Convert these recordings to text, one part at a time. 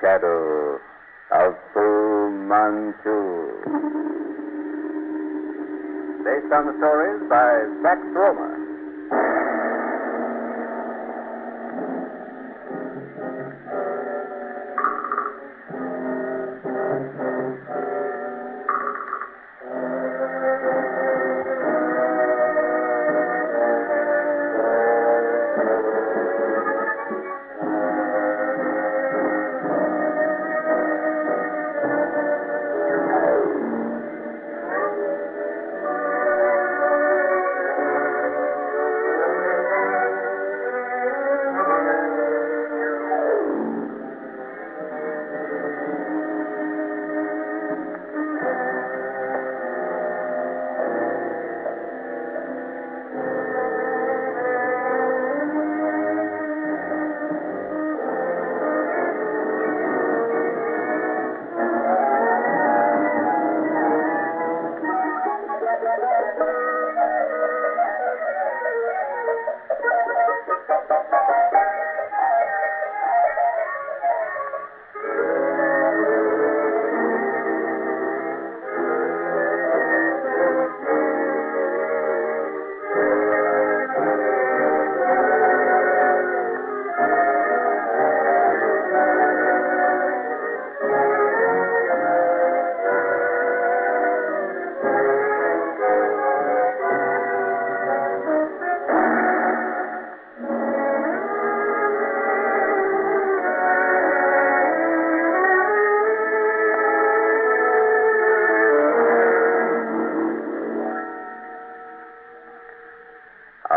Shadow of Fu Manchu. Based on the stories by Sax Rohmer.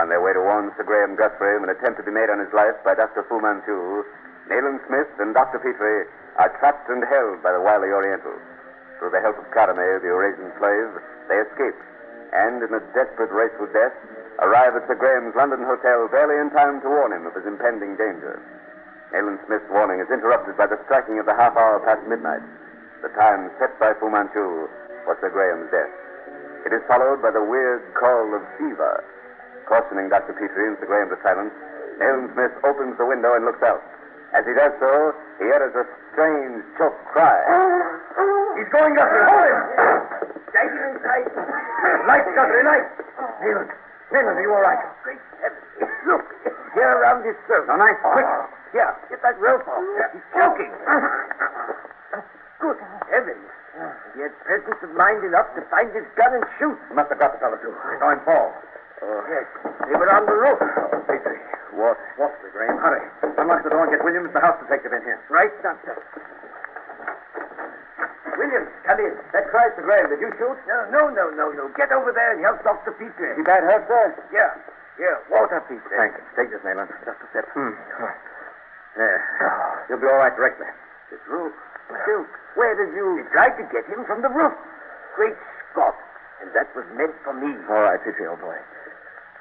On their way to warn Sir Graham Guthrie of an attempt to be made on his life by Dr. Fu Manchu, Nayland Smith and Dr. Petrie are trapped and held by the wily Orientals. Through the help of Karamanehs, the Eurasian slave, they escape, and in a desperate race with death, arrive at Sir Graham's London hotel barely in time to warn him of his impending danger. Nayland Smith's warning is interrupted by the striking of the half hour past midnight, the time set by Fu Manchu for Sir Graham's death. It is followed by the weird call of fever. Cautioning Dr. Petrie and Sir Graham to silence, Nayland Smith opens the window and looks out. As he does so, he utters a strange, choked cry. He's going, Guthrie. Hold him! Take him inside. Light, Guthrie, light. Nayland, are you all right? Great heavens. Look, here around his throat. All right, quick. Here, get that rope off. He's choking. Good heavens. He had presence of mind enough to find his gun and shoot. He must have got the fellow, too. I saw him fall. Oh, yes. They were on the roof. Petrie. What, Sir Graham? Hurry. Unlock the door and get Williams, the house detective, in here. Right, Doctor. Williams, come in. That cry, Sir Graham. Did you shoot? No. Get over there and help Dr. Petrie. Is he bad hurt, sir? Yeah. Here, water, Petrie. Thank you. Take this, Nayland. Just a sip. There. You'll be all right directly. This roof. Shoot. Where did you... He tried to get him from the roof. Great Scott. And that was meant for me. All right, Petrie, old boy.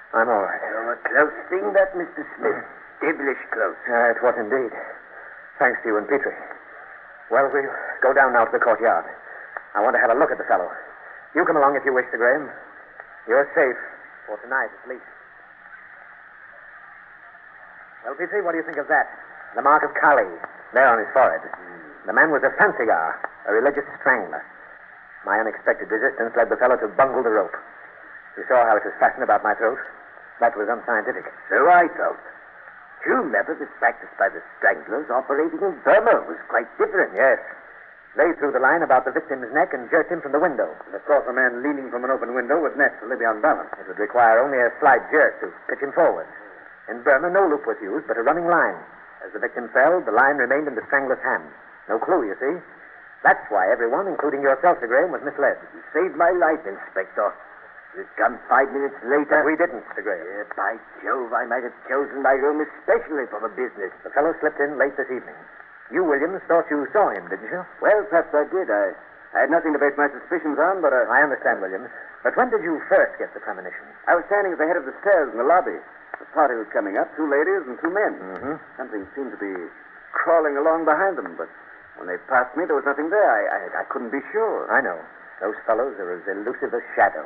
I'm all right. Oh, a close thing, that, Mr. Smith. Devilish close. It was indeed. Thanks to you and Petrie. Well, we'll go down now to the courtyard. I want to have a look at the fellow. You come along if you wish, Sir Graham. You're safe. For tonight, at least. Well, Petrie, what do you think of that? The mark of Kali, there on his forehead. The man was a fancigar, a religious strangler. My unexpected resistance led the fellow to bungle the rope. You saw how it was fastened about my throat? That was unscientific. So I thought. True method is practiced by the stranglers operating in Burma was quite different. Yes. They threw the line about the victim's neck and jerked him from the window. And of course, a man leaning from an open window would naturally be unbalanced. It would require only a slight jerk to pitch him forward. In Burma, no loop was used, but a running line. As the victim fell, the line remained in the strangler's hand. No clue, you see. That's why everyone, including yourself, Sir Graham, was misled. You saved my life, Inspector. You'd come 5 minutes later. But we didn't, Sir Graham. By Jove, I might have chosen my room especially for the business. The fellow slipped in late this evening. You, Williams, thought you saw him, didn't you? Well, perhaps I did. I had nothing to base my suspicions on, but I understand, Williams. But when did you first get the premonition? I was standing at the head of the stairs in the lobby. The party was coming up, 2 ladies and 2 men. Mm-hmm. Something seemed to be crawling along behind them, but when they passed me, there was nothing there. I couldn't be sure. I know. Those fellows are as elusive as shadows.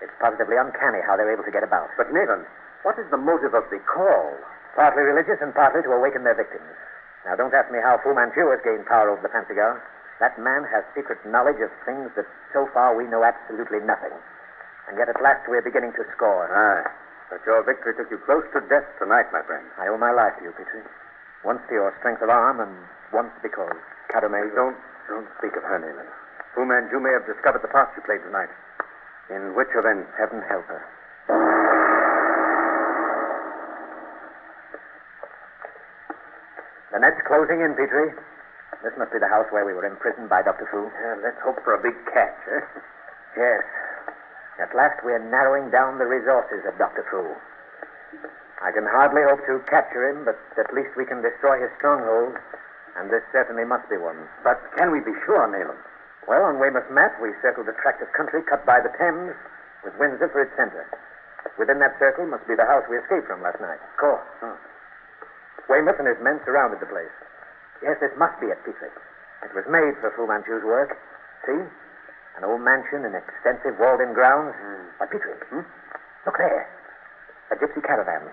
It's positively uncanny how they're able to get about. But, Nathan, what is the motive of the call? Partly religious and partly to awaken their victims. Now, don't ask me how Fu Manchu has gained power over the fancy girl. That man has secret knowledge of things that so far we know absolutely nothing. And yet at last we're beginning to score. Aye. But your victory took you close to death tonight, my friend. I owe my life to you, Petrie. Once to your strength of arm, and once because Karamanehs... Don't speak of her, Nayland. Fu Manchu may have discovered the part you played tonight. In which event, heaven help her. The net's closing in, Petrie. This must be the house where we were imprisoned by Dr. Fu. Let's hope for a big catch, eh? Yes. At last we're narrowing down the resources of Dr. Fu. I can hardly hope to capture him, but at least we can destroy his stronghold, and this certainly must be one. But can we be sure, Nayland? Well, on Weymouth's map, we circled a tract of country cut by the Thames, with Windsor for its center. Within that circle must be the house we escaped from last night. Of course. Oh. Weymouth and his men surrounded the place. Yes, this must be it, Petrie. It was made for Fu Manchu's work. See? An old mansion in extensive walled-in grounds. But, Petrie, look there. A gypsy caravan.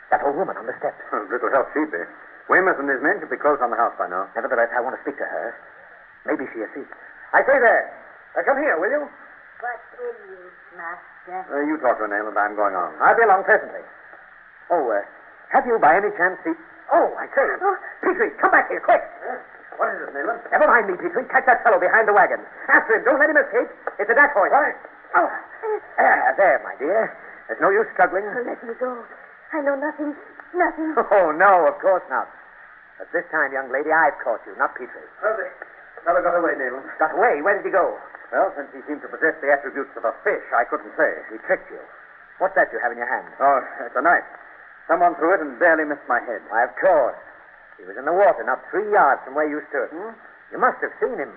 That old woman on the steps. Little help she'd be. Weymouth and his men should be close on the house by now. Nevertheless, I want to speak to her. Maybe she has seen. I say there. Come here, will you? What will you, Master? You talk to her, Nayland. I'm going on. I'll be along presently. Oh, have you by any chance seen... Oh, I say. Oh. Petrie, come back here, quick. What is it, Nayland? Never mind me, Petrie. Catch that fellow behind the wagon. After him. Don't let him escape. It's a dacoit. Right. Oh. There, my dear. There's no use struggling. Oh, let me go. I know nothing. Nothing. Oh, no, of course not. But this time, young lady, I've caught you, not Petrie. Well, the fellow got away, Nayland. Got away? Where did he go? Well, since he seemed to possess the attributes of a fish, I couldn't say. He tricked you. What's that you have in your hand? Oh, it's a knife. Someone threw it and barely missed my head. Why, of course. He was in the water, not 3 yards from where you stood. You must have seen him.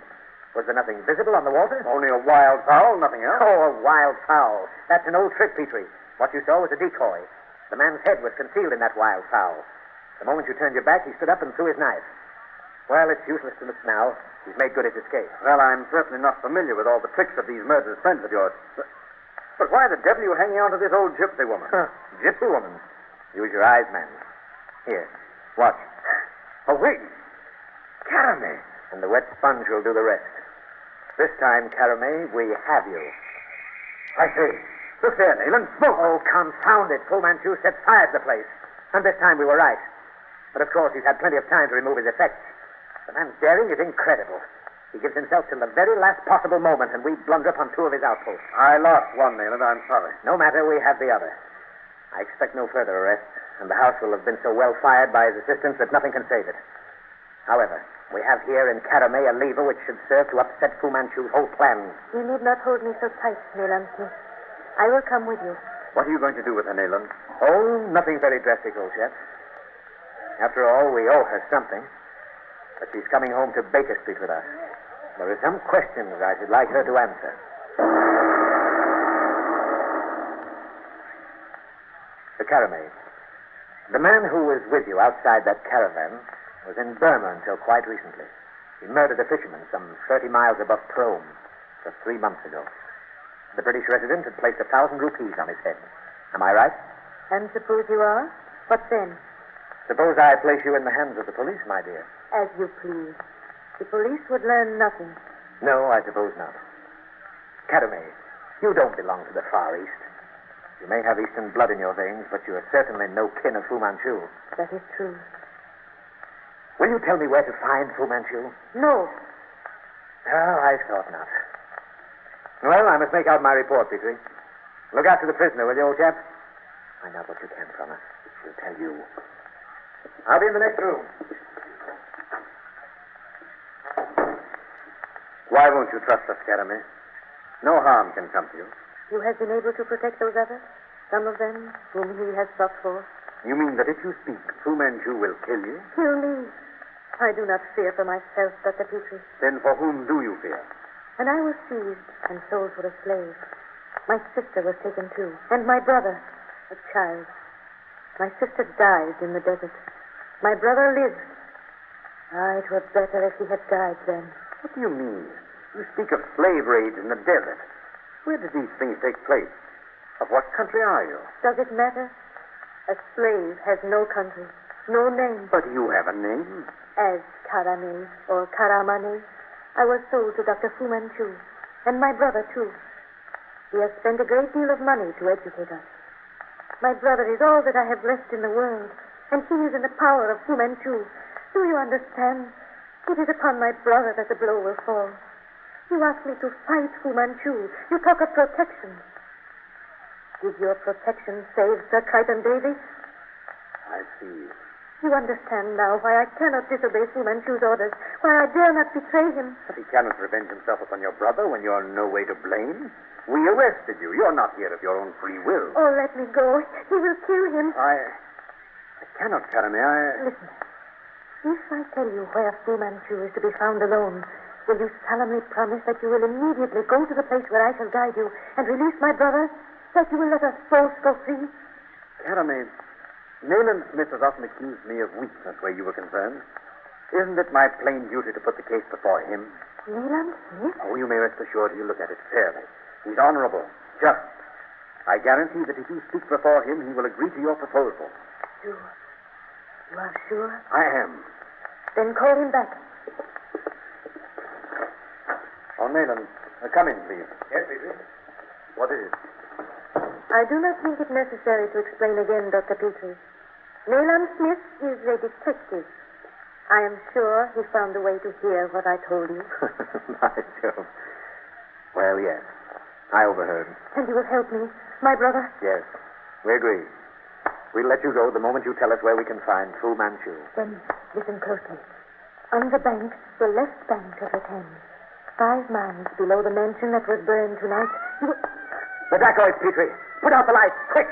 Was there nothing visible on the water? Only a wild fowl, nothing else. Oh, a wild fowl. That's an old trick, Petrie. What you saw was a decoy. The man's head was concealed in that wild fowl. The moment you turned your back, he stood up and threw his knife. Well, it's useless to look now. He's made good his escape. Well, I'm certainly not familiar with all the tricks of these murderous friends of yours. But why the devil are you hanging on to this old gypsy woman? Gypsy woman? Use your eyes, man. Here, watch. Oh, wait. Karamanehs. And the wet sponge will do the rest. This time, Karamanehs, we have you. I say. Look there, Nayland. Smoke. Oh, confound it. Fu Manchu set fire to the place. And this time we were right. But, of course, he's had plenty of time to remove his effects. The man's daring is incredible. He gives himself till the very last possible moment, and we blunder upon 2 of his outposts. I lost one, Nayland. I'm sorry. No matter, we have the other. I expect no further arrests, and the house will have been so well fired by his assistants that nothing can save it. However, we have here in Karamanehs a lever which should serve to upset Fu Manchu's whole plan. You need not hold me so tight, Nayland Smith. I will come with you. What are you going to do with her, Nayland? Oh, nothing very drastic, old chap. After all, we owe her something. But she's coming home to Baker Street with us. There are some questions I should like her to answer. The Karamanehs. The man who was with you outside that caravan was in Burma until quite recently. He murdered a fisherman some 30 miles above Prome just 3 months ago. The British resident had placed 1,000 rupees on his head. Am I right? And suppose you are? What then? Suppose I place you in the hands of the police, my dear. As you please. The police would learn nothing. No, I suppose not. Karamanehs, you don't belong to the Far East. You may have Eastern blood in your veins, but you are certainly no kin of Fu Manchu. That is true. Will you tell me where to find Fu Manchu? No. Oh, I thought not. Well, I must make out my report, Petrie. Look after the prisoner, will you, old chap? Find out what you can from her. She'll tell you. I'll be in the next room. Why won't you trust us, Karamanehs? No harm can come to you. You have been able to protect those others? Some of them whom he has sought for? You mean that if you speak, Fu Manchu will kill you? Kill me. I do not fear for myself, Dr. Petrie. Then for whom do you fear? When I was seized and sold for a slave, my sister was taken too, and my brother, a child. My sister died in the desert. My brother lives. Ah, it were better if he had died then. What do you mean? You speak of slave raids in the desert. Where did these things take place? Of what country are you? Does it matter? A slave has no country. No name. But you have a name. As Karamanehs or Karamanehs, I was sold to Dr. Fu Manchu, and my brother, too. He has spent a great deal of money to educate us. My brother is all that I have left in the world, and he is in the power of Fu Manchu. Do you understand? It is upon my brother that the blow will fall. You ask me to fight Fu Manchu. You talk of protection. Did your protection save Sir Crichton Davies? I see. You understand now why I cannot disobey Fu Manchu's orders, why I dare not betray him. But he cannot revenge himself upon your brother when you're in no way to blame. We arrested you. You're not here of your own free will. Oh, let me go. He will kill him. I cannot, Karameh. Listen. If I tell you where Fu Manchu is to be found alone, will you solemnly promise that you will immediately go to the place where I shall guide you and release my brother? That you will let us both go free? Karameh, Nayland Smith has often accused me of weakness where you were concerned. Isn't it my plain duty to put the case before him? Nayland Smith? Oh, you may rest assured he'll look at it fairly. He's honorable, just. I guarantee that if you speak before him, he will agree to your proposal. You are sure? I am. Then call him back. Oh, Nayland, come in, please. Yes, Petrie. What is it? I do not think it necessary to explain again, Dr. Petrie. Nayland Smith is a detective. I am sure he found a way to hear what I told you. By Jove. Well, yes. I overheard. And you will help me, my brother? Yes. We agree. We'll let you go the moment you tell us where we can find Fu Manchu. Then listen closely. On the bank, the left bank of the Thames, 5 miles below the mansion that was burned tonight, you will... The dacoits, Petrie. Put out the lights, quick.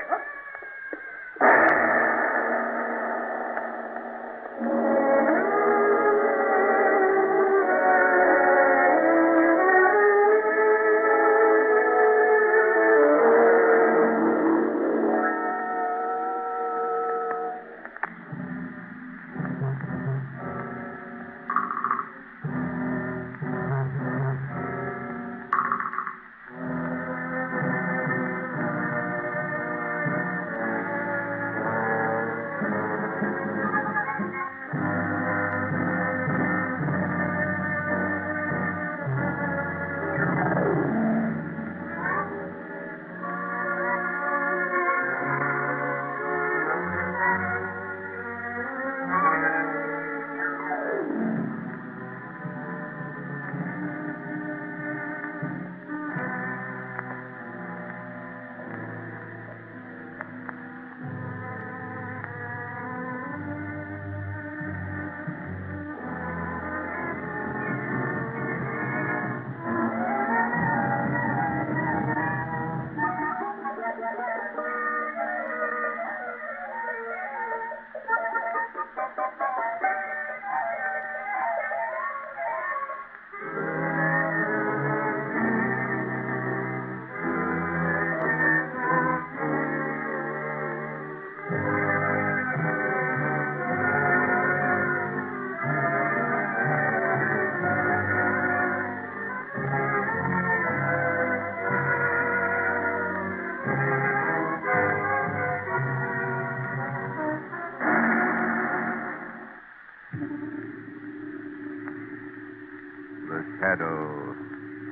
Shadow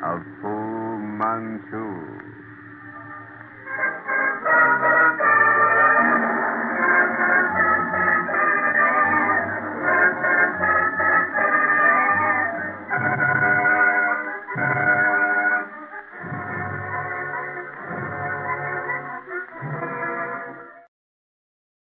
of Fu Manchu.